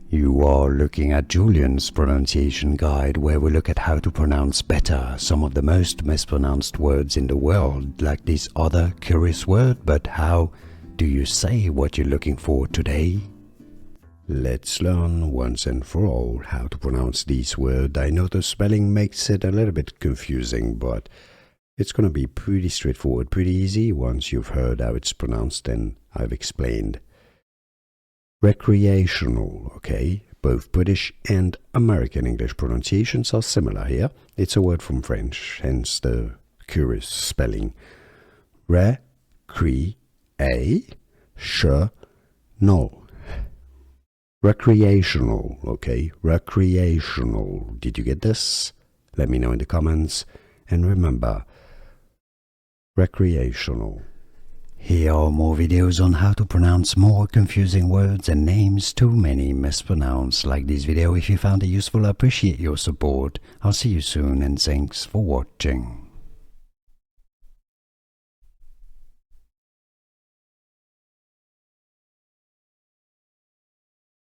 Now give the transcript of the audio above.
You are looking at Julian's pronunciation guide, where we look at how to pronounce better some of the most mispronounced words in the world, like this other curious word. But how do you say what you're looking for today? Let's learn once and for all how to pronounce this word. I know the spelling makes it a little bit confusing, but it's going to be pretty straightforward, pretty easy once you've heard how it's pronounced and I've explained. Recreational, okay? Both British and American English pronunciations are similar here. It's a word from French, hence the curious spelling. Recreational. Recreational, okay? Recreational. Did you get this? Let me know in the comments. And remember, recreational. Here are more videos on how to pronounce more confusing words and names too many mispronounced. Like this video if you found it useful. I appreciate your support. I'll see you soon and thanks for watching.